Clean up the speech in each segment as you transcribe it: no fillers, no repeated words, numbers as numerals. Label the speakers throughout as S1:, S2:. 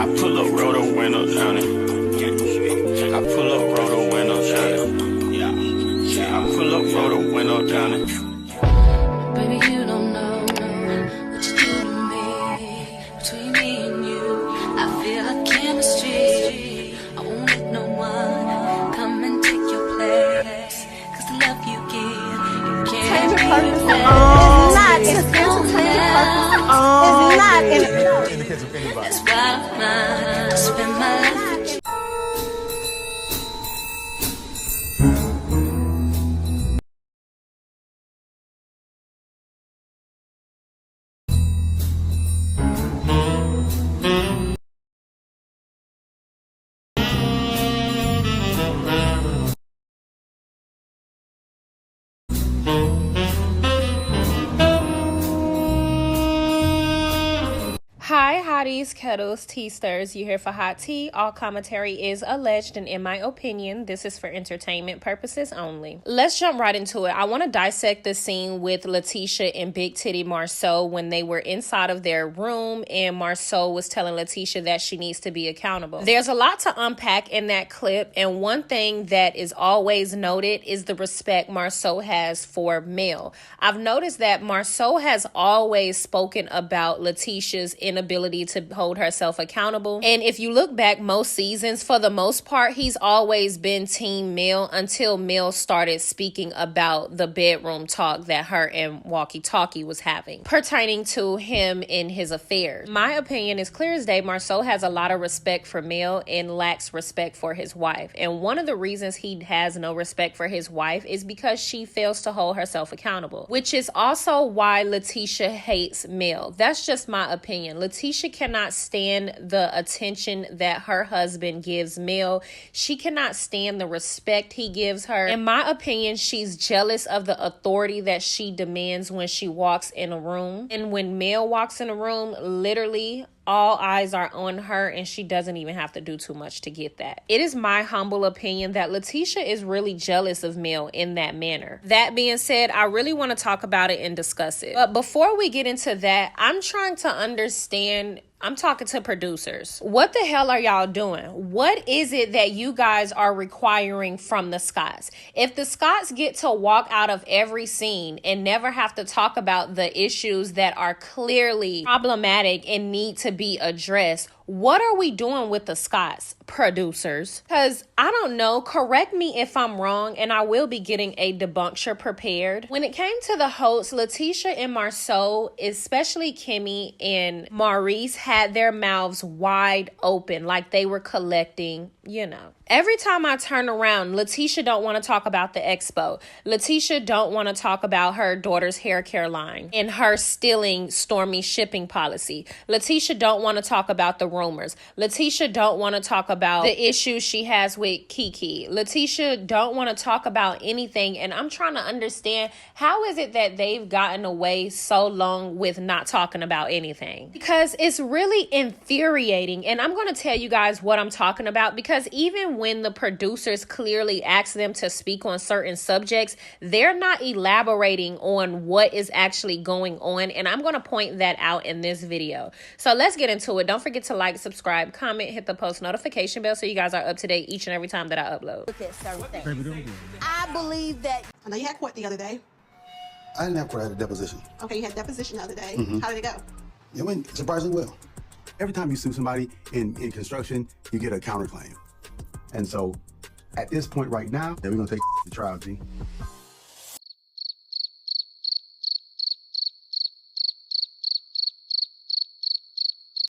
S1: I pull up, roll the window down it. I pull up, roll the window down it. Yeah, I pull up, roll the window down it.
S2: Baby, you don't know what you do to me. Between me and you, I feel like chemistry. I won't let no one come and take your place. Cause the love you give, you can't
S3: purpose is not in the case of anybody.
S2: That's why I spend my life with you.
S4: Hi, hotties, kettles, tea stirs. You here for hot tea? All commentary is alleged, and in my opinion, this is for entertainment purposes only. Let's jump right into it. I want to dissect the scene with Letitia and Big Titty Marsau when they were inside of their room, and Marsau was telling Letitia that she needs to be accountable. There's a lot to unpack in that clip, and one thing that is always noted is the respect Marsau has for Mel. I've noticed that Marsau has always spoken about Letitia's inability to hold herself accountable. And if you look back most seasons, for the most part, he's always been Team Mel until Mel started speaking about the bedroom talk that her and Walkie Talkie was having pertaining to him in his affairs. My opinion is clear as day. Marsau has a lot of respect for Mel and lacks respect for his wife. And one of the reasons he has no respect for his wife is because she fails to hold herself accountable, which is also why Letitia hates Mel. That's just my opinion. Letitia cannot stand the attention that her husband gives Mel. She cannot stand the respect he gives her. In my opinion, she's jealous of the authority that she demands when she walks in a room. And when Mel walks in a room, literally all eyes are on her, and she doesn't even have to do too much to get that. It is my humble opinion that Letitia is really jealous of Mel in that manner. That being said, I really want to talk about it and discuss it. But before we get into that, I'm trying to understand. I'm talking to producers. What the hell are y'all doing? What is it that you guys are requiring from the Scotts? If the Scotts get to walk out of every scene and never have to talk about the issues that are clearly problematic and need to be addressed, what are we doing with the Scotts, producers? Because I don't know, correct me if I'm wrong, and I will be getting a debunker prepared. When it came to the hosts, Letitia and Marsau, especially Kimmy and Maurice, had their mouths wide open like they were collecting, you know. Every time I turn around, Letitia don't want to talk about the expo. Letitia don't want to talk about her daughter's hair care line and her stealing Stormy shipping policy. Letitia don't want to talk about the rumors. Letitia don't want to talk about the issues she has with Kiki. Letitia don't want to talk about anything, and I'm trying to understand, how is it that they've gotten away so long with not talking about anything? Because it's really infuriating, and I'm going to tell you guys what I'm talking about, because even when the producers clearly ask them to speak on certain subjects, they're not elaborating on what is actually going on, and I'm going to point that out in this video. So let's get into it. Don't forget to like, subscribe, comment, hit the post notification bell so you guys are up to date each and every time that I upload.
S3: Look at certain things. I believe that. I know you had court the other day.
S5: I didn't have court, I had a deposition.
S3: Okay, you had deposition the other day. How did it go?
S5: It went surprisingly well.
S6: Every time you sue somebody in construction, you get a counterclaim. And so at this point right now, we're gonna take the trial, G.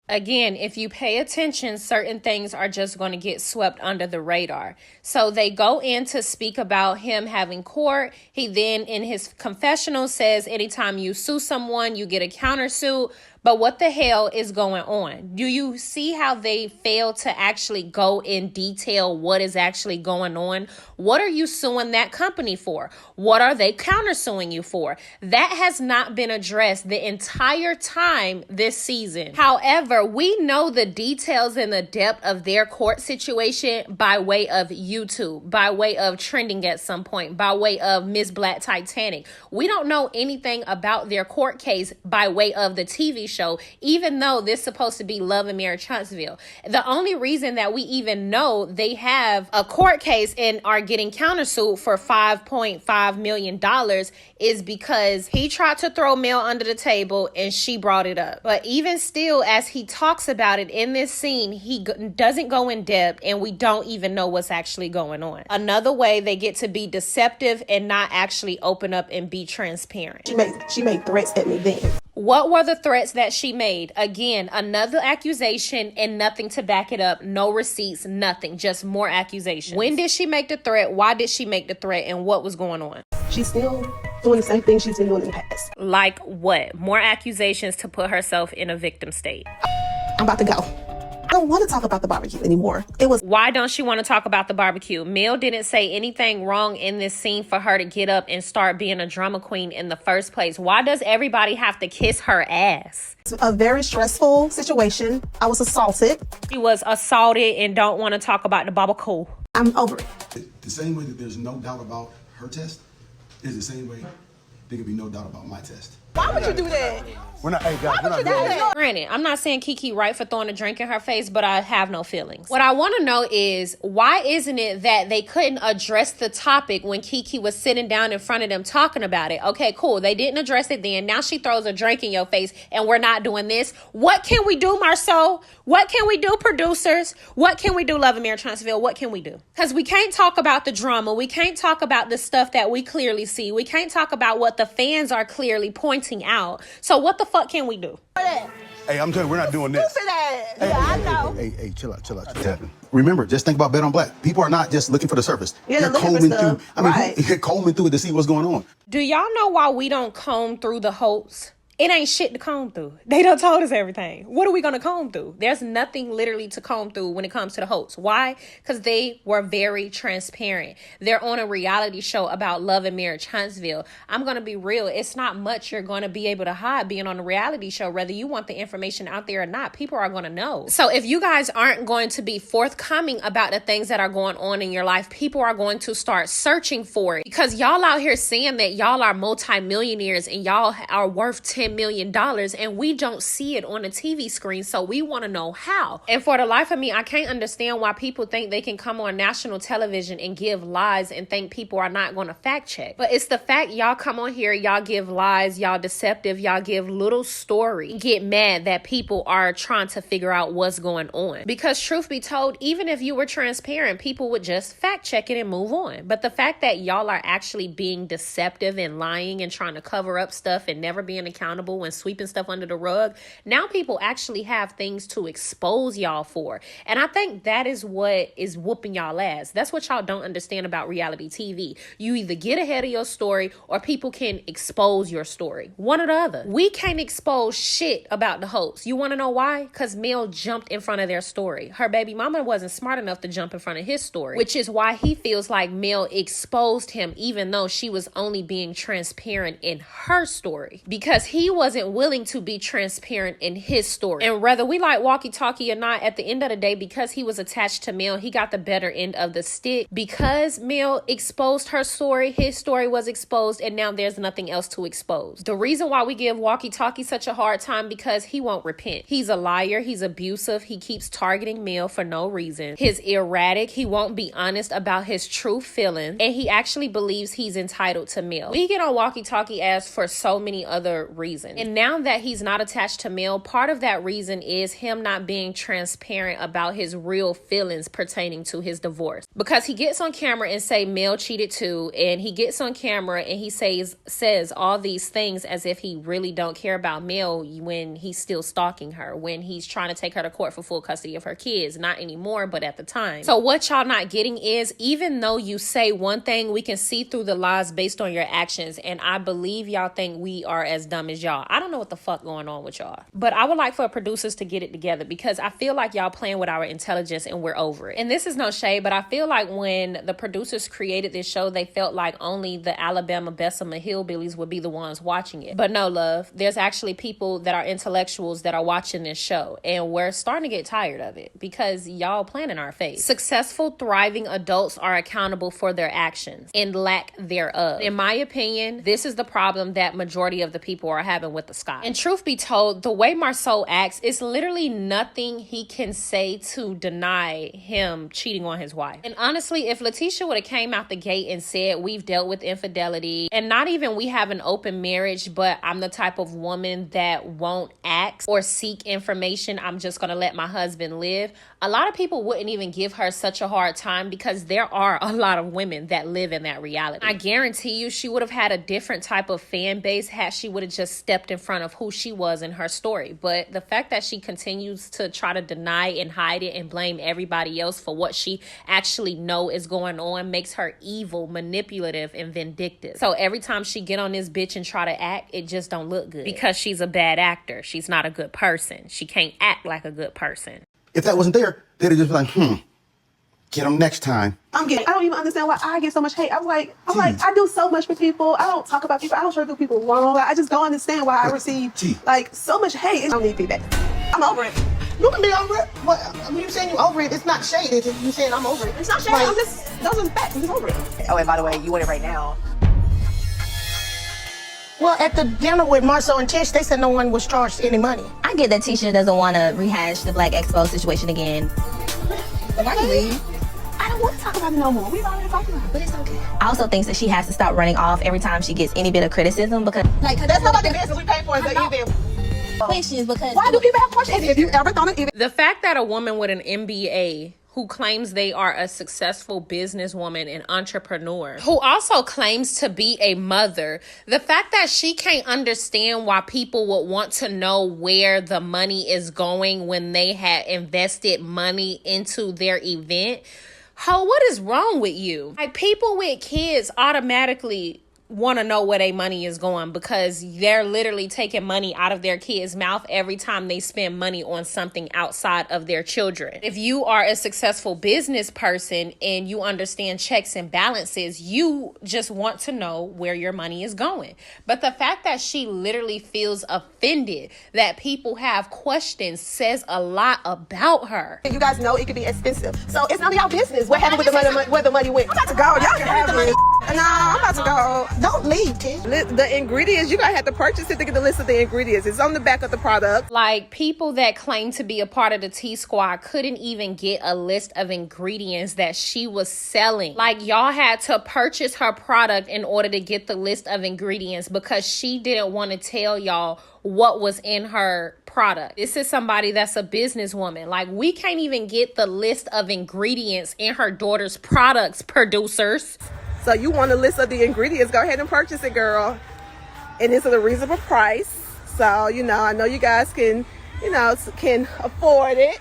S4: Again, if you pay attention, certain things are just going to get swept under the radar. So they go in to speak about him having court. He then in his confessional says anytime you sue someone, you get a countersuit. But what the hell is going on? Do you see how they fail to actually go in detail what is actually going on? What are you suing that company for? What are they countersuing you for? That has not been addressed the entire time this season. However, we know the details and the depth of their court situation by way of YouTube, by way of trending at some point, by way of Miss Black Titanic. We don't know anything about their court case by way of the TV show, even though this is supposed to be Love and Marriage Huntsville. The only reason that we even know they have a court case and are getting countersued for $5.5 million is because he tried to throw Mel under the table and she brought it up. But even still, as he talks about it in this scene, he doesn't go in depth and we don't even know what's actually going on. Another way they get to be deceptive and not actually open up and be transparent.
S3: She made threats at me then.
S4: What were the threats that she made? Again, another accusation and nothing to back it up. No receipts, nothing. Just more accusations. When did she make the threat? Why did she make the threat? And what was going on?
S3: She's still doing the same thing she's been doing in the past.
S4: Like what? More accusations to put herself in a victim state.
S3: I'm about to go. I don't want to talk about the barbecue anymore.
S4: Why don't she want to talk about the barbecue? Mel didn't say anything wrong in this scene for her to get up and start being a drama queen in the first place. Why does everybody have to kiss her ass?
S3: It's a very stressful situation. I was assaulted.
S4: She was assaulted and don't want to talk about the barbecue.
S3: I'm over it.
S6: The same way that there's no doubt about her test is the same way there can be no doubt about my test.
S3: Why would you do that?
S6: We're not, hey guys, we're not doing that.
S4: Granted, I'm not saying Kiki right for throwing a drink in her face, but I have no feelings. What I want to know is, why isn't it that they couldn't address the topic when Kiki was sitting down in front of them talking about it? Okay, cool. They didn't address it then. Now she throws a drink in your face and we're not doing this. What can we do, Marsau? What can we do, producers? What can we do, Love and Marriage Huntsville? What can we do? Because we can't talk about the drama. We can't talk about the stuff that we clearly see. We can't talk about what the fans are clearly pointing out. So what the fuck can we do?
S6: Hey, I'm telling you, we're not doing this.
S3: Yeah, I know.
S6: Hey, chill out. Remember, just think about Bet on Black. People are not just looking for the surface.
S3: Yeah,
S6: they're
S3: they're looking for
S6: combing
S3: stuff.
S6: through.
S3: Right.
S6: Combing through it to see what's going on.
S4: Do y'all know why we don't comb through the hoax? It ain't shit to comb through. They done told us everything. What are we going to comb through? There's nothing literally to comb through when it comes to the hoax. Why? Because they were very transparent. They're on a reality show about Love and Marriage Huntsville. I'm going to be real. It's not much you're going to be able to hide being on a reality show. Whether you want the information out there or not, people are going to know. So if you guys aren't going to be forthcoming about the things that are going on in your life, people are going to start searching for it. Because y'all out here saying that y'all are multimillionaires and y'all are worth $10 million and we don't see it on the TV screen, so we want to know how. And for the life of me, I can't understand why people think they can come on national television and give lies and think people are not going to fact check. But it's the fact y'all come on here, y'all give lies, y'all deceptive, y'all give little story, get mad that people are trying to figure out what's going on. Because truth be told, even if you were transparent, people would just fact check it and move on. But the fact that y'all are actually being deceptive and lying and trying to cover up stuff and never being accountable and sweeping stuff under the rug, now people actually have things to expose y'all for. And I think that is what is whooping y'all ass. That's what y'all don't understand about reality TV. You either get ahead of your story or people can expose your story. One or the other. We can't expose shit about the hoax. You want to know why? Because Mel jumped in front of their story. Her baby mama wasn't smart enough to jump in front of his story, which is why he feels like Mel exposed him, even though she was only being transparent in her story, because he wasn't willing to be transparent in his story. And whether we like walkie-talkie or not, at the end of the day, because he was attached to Mel, he got the better end of the stick. Because Mel exposed her story, his story was exposed, and now there's nothing else to expose. The reason why we give walkie-talkie such a hard time, because he won't repent. He's a liar, he's abusive, he keeps targeting Mel for no reason. He's erratic, he won't be honest about his true feelings, and he actually believes he's entitled to Mel. We get on walkie-talkie as for so many other reasons. And now that he's not attached to Mel, part of that reason is him not being transparent about his real feelings pertaining to his divorce. Because he gets on camera and say Mel cheated too, and he gets on camera and he says all these things as if he really don't care about Mel when he's still stalking her, when he's trying to take her to court for full custody of her kids. Not anymore, but at the time. So what y'all not getting is, even though you say one thing, we can see through the lies based on your actions. And I believe y'all think we are as dumb as y'all. I don't know what the fuck going on with y'all, but I would like for producers to get it together, because I feel like y'all playing with our intelligence and we're over it. And this is no shade, but I feel like when the producers created this show, they felt like only the Alabama Bessemer hillbillies would be the ones watching it. But no, love, there's actually people that are intellectuals that are watching this show, and we're starting to get tired of it because y'all playing in our face. Successful, thriving adults are accountable for their actions and lack thereof. In my opinion, this is the problem that majority of the people are happened with the Scott. And truth be told, the way Marsau acts, it's literally nothing he can say to deny him cheating on his wife. And honestly, if Letitia would have came out the gate and said, we've dealt with infidelity, and not even we have an open marriage, but I'm the type of woman that won't ask or seek information, I'm just gonna let my husband live, a lot of people wouldn't even give her such a hard time, because there are a lot of women that live in that reality. I guarantee you she would have had a different type of fan base had she would have just stepped in front of who she was in her story. But the fact that she continues to try to deny and hide it and blame everybody else for what she actually know is going on makes her evil, manipulative, and vindictive. So every time she get on this bitch and try to act, it just don't look good, because she's a bad actor. She's not a good person. She can't act like a good person.
S6: If that wasn't there, they'd have just been like, get them next time.
S3: I don't even understand why I get so much hate. I'm like, I do so much for people. I don't talk about people. I don't try to do people wrong. I just don't understand why I receive like so much hate. I don't need feedback. I'm over it.
S7: You can be over it. What? I mean, you saying you over it, it's not shade. It's you saying I'm over it.
S3: It's not shade.
S7: Like,
S3: I'm just, those are facts. I'm just over it.
S8: Oh, and by the way, you want it right now.
S7: well, at the dinner with Marsau and Tish, they said no one was charged any money.
S9: I get that Tisha doesn't want to rehash the Black Expo situation again.
S3: But I can leave. I don't want to talk about it no more. We've already talked about it, but it's okay.
S9: I also think that she has to stop running off every time she gets any bit of criticism, because
S7: That's not the business we pay for. The event.
S9: questions, because
S3: Why do people have questions? If you ever thought of it,
S4: The fact that a woman with an MBA who claims they are a successful businesswoman and entrepreneur, who also claims to be a mother, the fact that she can't understand why people would want to know where the money is going when they had invested money into their event. What is wrong with you? Like, people with kids automatically want to know where their money is going, because they're literally taking money out of their kids' mouth every time they spend money on something outside of their children. If you are a successful business person and you understand checks and balances, you just want to know where your money is going. But the fact that she literally feels offended that people have questions says a lot about her.
S3: you guys know it could be expensive. So it's none of y'all business what happened with the money, where the money went. I'm about to go. Y'all can have it. No, I'm about to go.
S7: Don't leave, Tish.
S3: The ingredients, you gotta have to purchase it to get the list of the ingredients. It's on the back of the product.
S4: Like, people that claim to be a part of the T Squad couldn't even get a list of ingredients that she was selling. Like, y'all had to purchase her product in order to get the list of ingredients, because she didn't want to tell y'all what was in her product. This is somebody that's a businesswoman. Like, we can't even get the list of ingredients in her daughter's products, producers.
S3: So you want a list of the ingredients, go ahead and purchase it, girl. And it's at a reasonable price. So, I know you guys can afford it.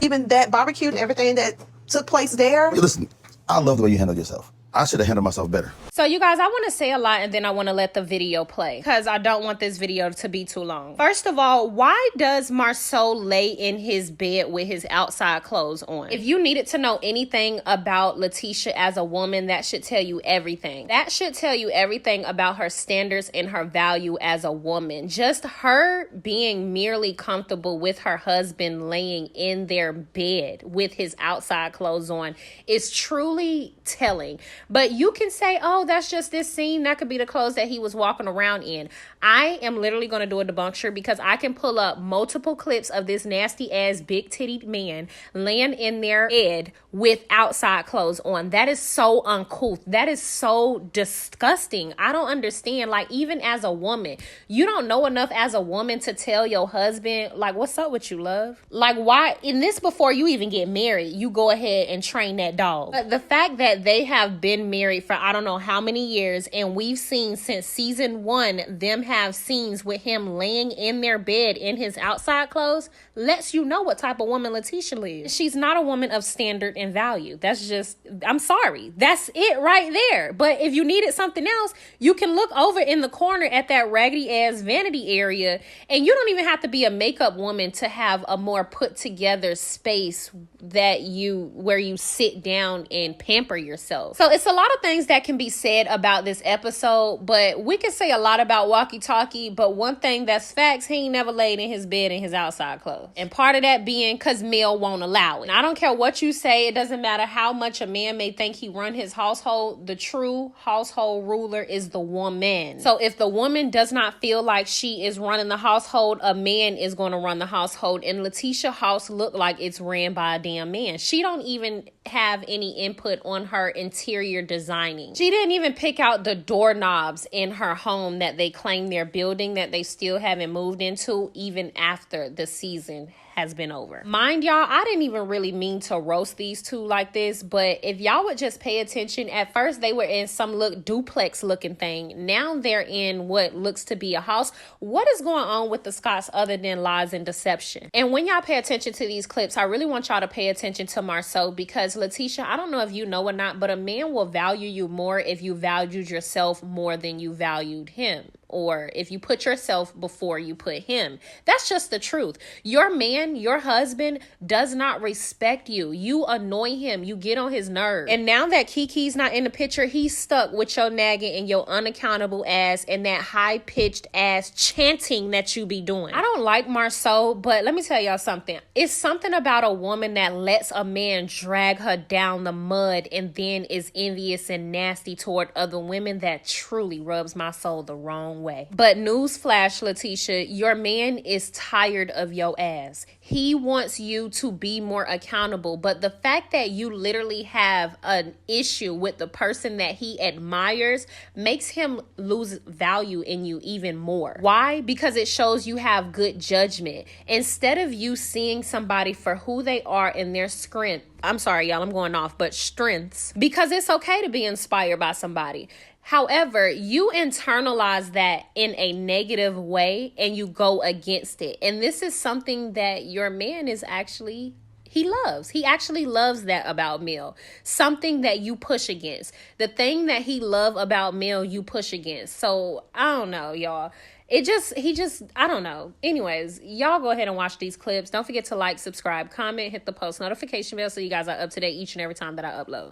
S3: Even that barbecue and everything that took place there.
S6: Listen, I love the way you handled yourself. I should have handled myself better.
S4: So you guys, I want to say a lot, and then I want to let the video play, because I don't want this video to be too long. First of all, why does Marsau lay in his bed with his outside clothes on? If you needed to know anything about Letitia as a woman, that should tell you everything. That should tell you everything about her standards and her value as a woman. Just her being merely comfortable with her husband laying in their bed with his outside clothes on is truly telling. But you can say, oh, that's just this scene. That could be the clothes that he was walking around in. I am literally going to do a debunker, because I can pull up multiple clips of this nasty ass big tittied man laying in their bed with outside clothes on. That is so uncouth. That is so disgusting. I don't understand. Like, even as a woman, you don't know enough as a woman to tell your husband, like, what's up with you, love? Like, why in this, before you even get married, you go ahead and train that dog. But the fact that they have been married for I don't know how many years, and we've seen since season 1 them have scenes with him laying in their bed in his outside clothes, lets you know what type of woman Letitia is. She's not a woman of standard and value. That's just, I'm sorry, that's it right there. But if you needed something else, you can look over in the corner at that raggedy ass vanity area, and you don't even have to be a makeup woman to have a more put together space where you sit down and pamper yourself. So it's a lot of things that can be said about this episode, but we can say a lot about Walkie Talkie, but one thing that's facts, he ain't never laid in his bed in his outside clothes. And part of that being because Mel won't allow it. And I don't care what you say, it doesn't matter how much a man may think he run his household, the true household ruler is the woman. So if the woman does not feel like she is running the household, a man is going to run the household. And Letitia's house look like it's ran by a damn man. She don't even have any input on her interior designing. She didn't even pick out the doorknobs in her home that they claim they're building that they still haven't moved into even after the season has been over. Mind y'all, I didn't even really mean to roast these two like this, but if y'all would just pay attention, at first they were in some duplex looking thing. Now they're in what looks to be a house. What is going on with the Scotts other than lies and deception? And when y'all pay attention to these clips, I really want y'all to pay attention to Marsau, because Letitia, I don't know if you know or not, but a man will value you more if you valued yourself more than you valued him. Or if you put yourself before you put him. That's just the truth. Your man, your husband, does not respect you. You annoy him. You get on his nerves. And now that Kiki's not in the picture, he's stuck with your nagging and your unaccountable ass and that high-pitched ass chanting that you be doing. I don't like Marsau, but let me tell y'all something. It's something about a woman that lets a man drag her down the mud and then is envious and nasty toward other women that truly rubs my soul the wrong way. But newsflash, Letitia, your man is tired of your ass. He wants you to be more accountable, but the fact that you literally have an issue with the person that he admires makes him lose value in you even more. Why? Because it shows you have good judgment. Instead of you seeing somebody for who they are and their strength, I'm sorry, y'all, I'm going off, but strengths, because it's okay to be inspired by somebody. However, you internalize that in a negative way and you go against it. And this is something that your man is actually, he loves. He actually loves that about Mel. Something that you push against. The thing that he loves about Mel, you push against. So, I don't know, y'all. He just, I don't know. Anyways, y'all go ahead and watch these clips. Don't forget to like, subscribe, comment, hit the post notification bell so you guys are up to date each and every time that I upload.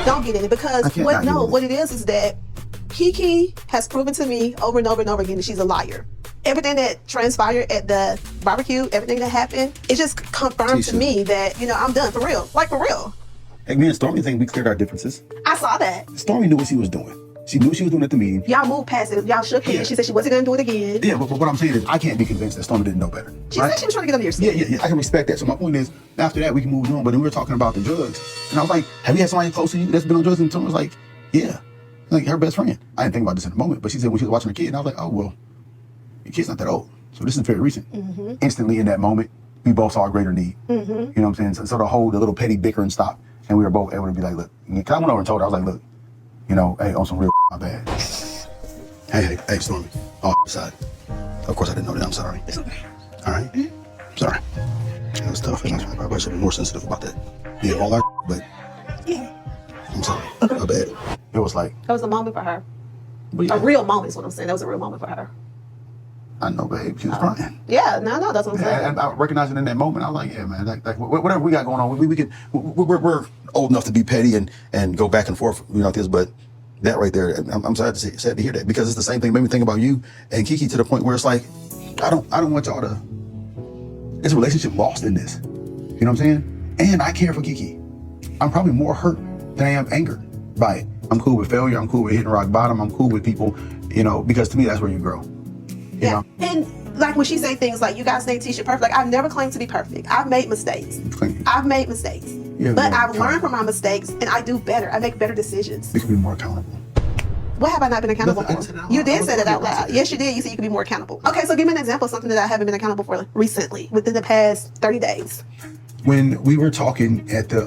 S3: Don't get in it, because what it is that Kiki has proven to me over and over and over again that she's a liar. Everything that transpired at the barbecue, everything that happened, it just confirmed to me that, I'm done, for real. Like, for real.
S6: Hey, me and Stormy think we cleared our differences.
S3: I saw that.
S6: Stormy knew what she was doing. She knew what she was doing at the meeting.
S3: Y'all moved past it. Y'all shook hands. Yeah. She said she wasn't going to do it again.
S6: Yeah, but what I'm saying is I can't be convinced that Stormy didn't know better.
S3: She said she was trying to get under your skin.
S6: Yeah. I can respect that. So my point is, after that, we can move on. But then we were talking about the drugs. And I was like, have you had somebody close to you that's been on drugs? And Stormy was like, yeah. Like, her best friend. I didn't think about this in the moment, but she said when she was watching her kid, and I was like, oh, well, your kid's not that old. So this is very recent. Mm-hmm. Instantly in that moment, we both saw a greater need. Mm-hmm. You know what I'm saying? So the little petty bickering stopped. And we were both able to be like, look, cause I went over and told her, I was like, look, hey, on some real my bad. Hey, Stormy, all aside. Of course I didn't know that, I'm sorry. It's okay. All right? Mm-hmm. Sorry. It was tough, and I probably should be more sensitive about that. Yeah, all our but yeah. I'm sorry, my bad. It was like.
S3: That was a moment for her.
S6: Yeah.
S3: A real moment is what I'm saying. That was a real moment for her.
S6: I know, babe. She was crying.
S3: Yeah, no, that's what I'm saying.
S6: And I recognized it in that moment. I was like, yeah, man, like whatever we got going on, we're old enough to be petty and go back and forth, like this. But that right there, I'm sad to hear that, because it's the same thing. It made me think about you and Kiki to the point where it's like, I don't want y'all to. It's a relationship lost in this. You know what I'm saying? And I care for Kiki. I'm probably more hurt than I am angered by it. I'm cool with failure. I'm cool with hitting rock bottom. I'm cool with people, because to me that's where you grow. You know?
S3: And like when she say things like, you guys think Tisha perfect, like I've never claimed to be perfect. I've made mistakes.
S6: Yeah,
S3: but I've learned from my mistakes and I do better. I make better decisions.
S6: You can be more accountable.
S3: What have I not been accountable for? You did say that out loud. Yes, you did. You said you could be more accountable. Okay, so give me an example of something that I haven't been accountable for recently, within the past 30 days.
S6: When we were talking at the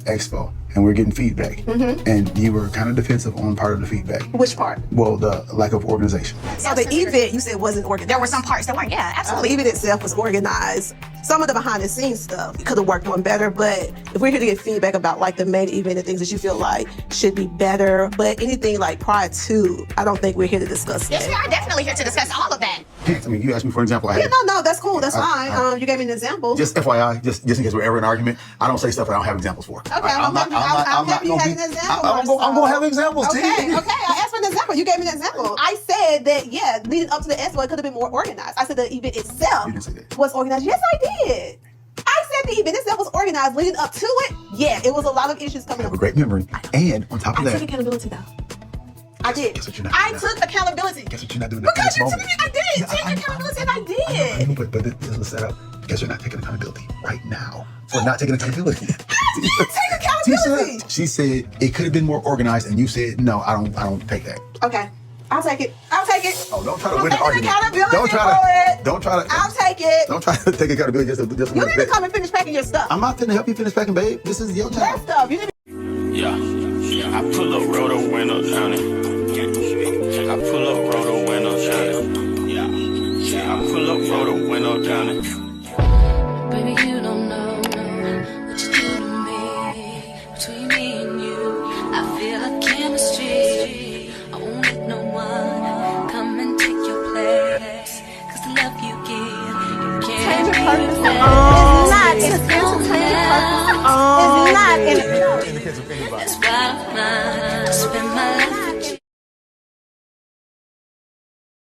S6: expo and we were getting feedback, mm-hmm. and you were kind of defensive on part of the feedback.
S3: Which part?
S6: Well, the lack of organization.
S3: So the event you said wasn't organized.
S8: There were some parts that weren't. Yeah, absolutely.
S3: The event itself was organized.
S7: some of the behind the scenes stuff could have worked on better, but if we're here to get feedback about like the main event and things that you feel like should be better, but anything like prior to, I don't think we're here to discuss
S8: Yes,
S7: that.
S8: we are definitely here to discuss all of that.
S6: I mean, you asked me for an example.
S7: Yeah, no, that's cool. That's fine. You gave me an example.
S6: Just FYI, just in case we're ever in an argument, I don't say stuff I don't have examples for.
S7: Okay, I'm happy you had an example.
S6: I'm going to have examples,
S7: Okay,
S6: T.
S7: I asked for an example. You gave me an example. I said that, yeah, leading up to the expo, it could have been more organized. I said the event itself
S6: You didn't say that.
S7: was organized. Yes, I did. I said the event itself was organized. Leading up to it, yeah, it was a lot of issues coming
S6: I
S7: up.
S6: have a great memory. And on top of
S7: I took
S6: that,
S7: accountability, though. I did.
S6: Guess what you're not
S7: I
S6: doing
S7: took accountability.
S6: guess what you're not doing
S7: Because
S6: in
S7: you
S6: this
S7: took
S6: moment?
S7: it, I did.
S6: Yeah,
S7: Take accountability, and I
S6: I
S7: did.
S6: know, but this was set up. Guess you're not taking accountability right now for not taking accountability.
S7: Take accountability.
S6: She said it could have been more organized, and you said no. I don't take that.
S7: Okay, I'll take it. I'll take it.
S6: Oh, don't try to
S7: I'm
S6: win the
S7: taking
S6: argument.
S7: accountability
S6: Don't try
S7: for
S6: to.
S7: it.
S6: Don't try to.
S7: I'll take it.
S6: Don't try to take accountability just to
S7: You
S6: win
S7: need
S6: the
S7: to
S6: bet.
S7: come and finish packing your stuff.
S6: I'm not finna help you finish packing, babe. This is your
S7: That
S6: time.
S7: stuff. You need
S1: Yeah, I pull up, roll the window down it. I pull up, roll the window down it. Yeah, I pull up, roll the window down it.
S2: Baby, you don't know what you do to me. Between me and you, I feel like chemistry. I won't let no one come and take your place. 'Cause the love you give, you can't
S3: Change your purpose.
S2: replace.
S3: Not
S2: It's
S3: in a
S2: gone
S3: change your purpose.
S2: now.
S3: It's not in
S2: That's why I'm